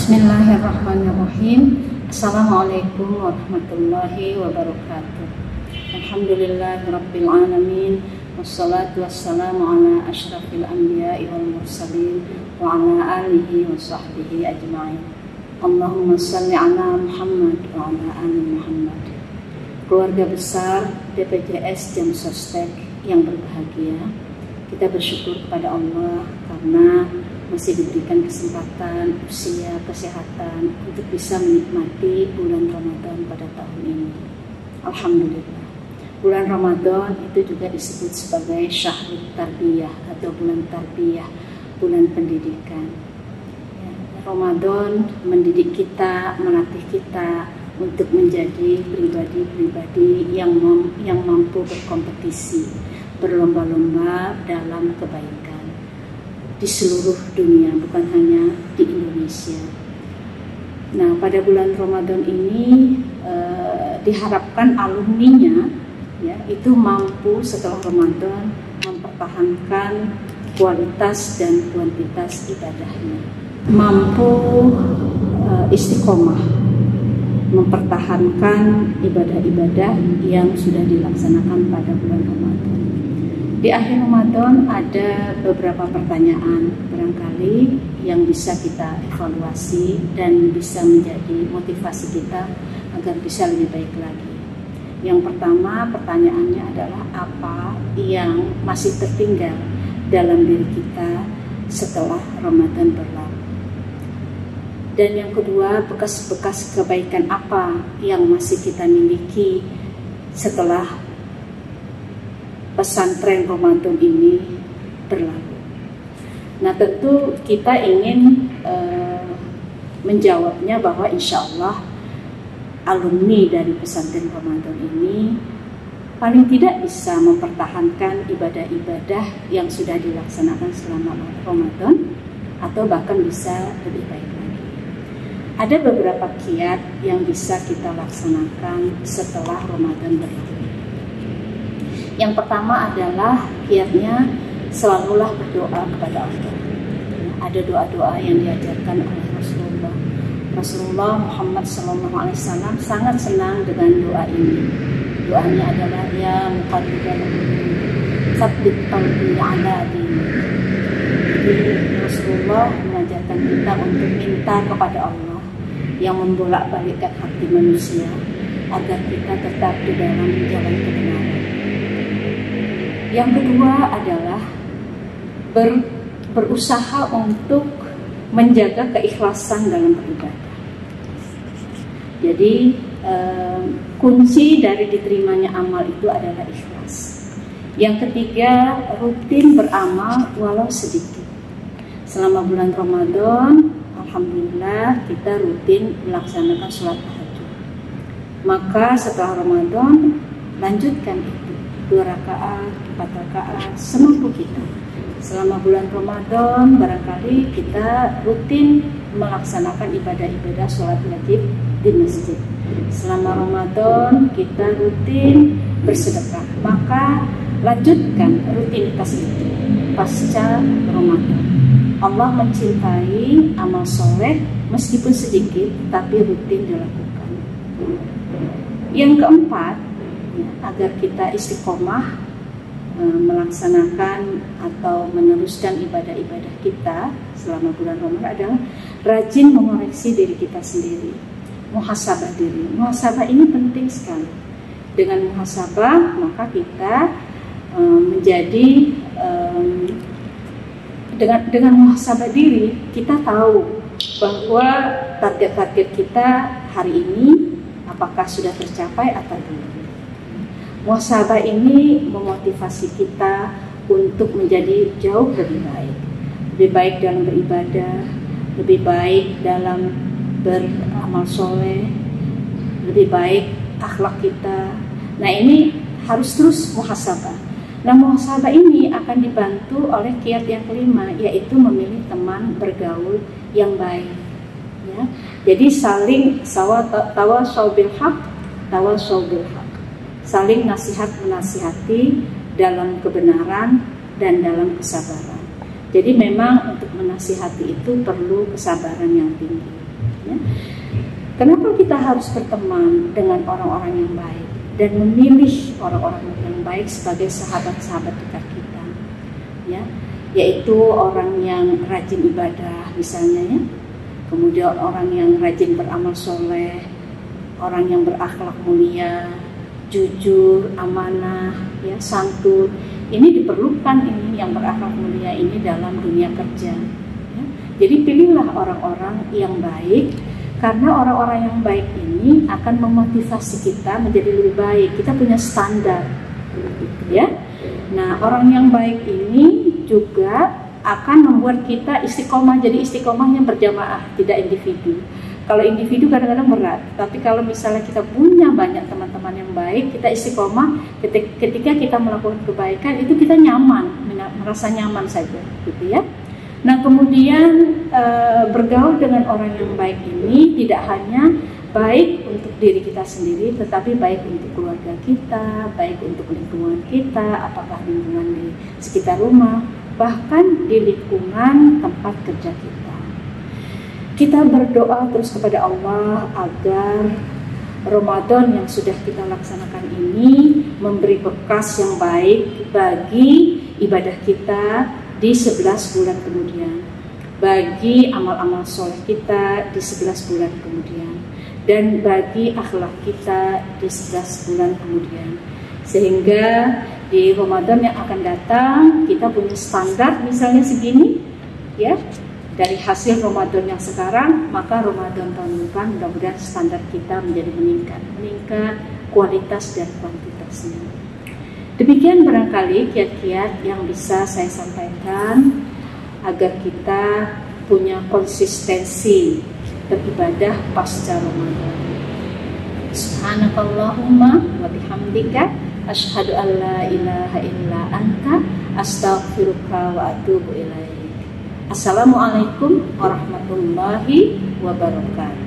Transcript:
Bismillahirrahmanirrahim. Assalamualaikum warahmatullahi wabarakatuh. Alhamdulillahirabbil alamin. Wassalatu wassalamu ala asyrafil anbiya'i wal mursalin wa ala alihi wa sahbihi ajma'in. Allahumma shalli ala Muhammad wa ala ali Muhammad. Keluarga besar BPJS Jam Sostek yang berbahagia, kita bersyukur kepada Allah karena masih diberikan kesempatan, usia, kesehatan untuk bisa menikmati bulan Ramadan pada tahun ini. Alhamdulillah. Bulan Ramadan itu juga disebut sebagai syahrul tarbiyah atau bulan tarbiyah, bulan pendidikan. Ya, Ramadan mendidik kita, melatih kita untuk menjadi pribadi-pribadi yang mampu berkompetisi, berlomba-lomba dalam kebaikan di seluruh dunia, bukan hanya di Indonesia. Nah, pada bulan Ramadan ini diharapkan alumninya ya itu mampu setelah Ramadan mempertahankan kualitas dan kuantitas ibadahnya, mampu istiqomah mempertahankan ibadah-ibadah yang sudah dilaksanakan pada bulan Ramadan. Di akhir Ramadan ada beberapa pertanyaan barangkali yang bisa kita evaluasi dan bisa menjadi motivasi kita agar bisa lebih baik lagi. Yang pertama, pertanyaannya adalah apa yang masih tertinggal dalam diri kita setelah Ramadan berlalu. Dan yang kedua, bekas-bekas kebaikan apa yang masih kita miliki setelah pesantren Ramadan ini berlalu. Nah, tentu kita ingin menjawabnya bahwa insya Allah alumni dari pesantren Ramadan ini paling tidak bisa mempertahankan ibadah-ibadah yang sudah dilaksanakan selama Ramadan atau bahkan bisa lebih baik lagi. Ada beberapa kiat yang bisa kita laksanakan setelah Ramadan berlalu. Yang pertama adalah kiatnya selalulah berdoa kepada Allah. Ada doa-doa yang diajarkan oleh Rasulullah Muhammad SAW sangat senang dengan doa ini. Doanya adalah ya muqallibal qulub, tsabbit qalbi ala dinik. Jadi Rasulullah mengajarkan kita untuk minta kepada Allah yang membolak-balikkan hati manusia agar kita tetap di dalam jalan kebenaran. Yang kedua adalah berusaha untuk menjaga keikhlasan dalam beribadah. Jadi kunci dari diterimanya amal itu adalah ikhlas. Yang ketiga, rutin beramal walau sedikit. Selama bulan Ramadan, alhamdulillah kita rutin melaksanakan sholat tahajud. Maka setelah Ramadan lanjutkan itu 2 rakaat, 4 rakaat, semampu kita. Selama bulan Ramadan barangkali kita rutin melaksanakan ibadah-ibadah sholat wajib di masjid. Selama Ramadan kita rutin bersedekah, maka lanjutkan rutinitas itu pasca Ramadan. Allah mencintai amal soleh meskipun sedikit tapi rutin dilakukan. Yang keempat, agar kita istiqomah melaksanakan atau meneruskan ibadah-ibadah kita selama bulan Ramadan adalah rajin mengoreksi diri kita sendiri, muhasabah diri. Muhasabah ini penting sekali. Dengan muhasabah maka kita menjadi dengan muhasabah diri kita tahu bahwa target-target kita hari ini apakah sudah tercapai atau belum. Muhasabah ini memotivasi kita untuk menjadi jauh lebih baik dalam beribadah, lebih baik dalam beramal soleh, lebih baik akhlak kita. Nah, ini harus terus muhasabah. Nah, muhasabah ini akan dibantu oleh kiat yang kelima, yaitu memilih teman bergaul yang baik. Ya, jadi saling tawasau bil haq, tawasau bil haq. Saling nasihat menasihati dalam kebenaran dan dalam kesabaran. Jadi memang untuk menasihati itu perlu kesabaran yang tinggi. Ya. Kenapa kita harus berteman dengan orang-orang yang baik dan memilih orang-orang yang baik sebagai sahabat-sahabat dekat kita, ya, yaitu orang yang rajin ibadah misalnya, ya, kemudian orang yang rajin beramal soleh, orang yang berakhlak mulia, jujur, amanah, ya, santun. Ini diperlukan, ini yang berakhlak mulia ini dalam dunia kerja. Ya. Jadi pilihlah orang-orang yang baik, karena orang-orang yang baik ini akan memotivasi kita menjadi lebih baik. Kita punya standar, ya. Nah, orang yang baik ini juga akan membuat kita istiqomah. Jadi istiqomahnya berjamaah, tidak individu. Kalau individu kadang-kadang berat, tapi kalau misalnya kita punya banyak teman-teman yang baik, kita istiqomah. Ketika kita melakukan kebaikan itu kita nyaman, merasa nyaman saja, gitu ya. Nah, kemudian bergaul dengan orang yang baik ini tidak hanya baik untuk diri kita sendiri, tetapi baik untuk keluarga kita, baik untuk lingkungan kita, apakah lingkungan di sekitar rumah, bahkan di lingkungan tempat kerja kita. Kita berdoa terus kepada Allah agar Ramadan yang sudah kita laksanakan ini memberi bekas yang baik bagi ibadah kita di 11 bulan kemudian, bagi amal-amal soleh kita di 11 bulan kemudian, dan bagi akhlak kita di 11 bulan kemudian, sehingga di Ramadan yang akan datang kita punya standar misalnya segini, ya, dari hasil Ramadan yang sekarang, maka Ramadan tahun depan mudah-mudahan standar kita menjadi meningkat kualitas dan kuantitasnya. Demikian barangkali kiat-kiat yang bisa saya sampaikan agar kita punya konsistensi beribadah pasca Ramadan. Subhanakallahumma wa bihamdika asyhadu an la ilaha illa anta astaghfiruka wa atubu ilaik. Assalamualaikum warahmatullahi wabarakatuh.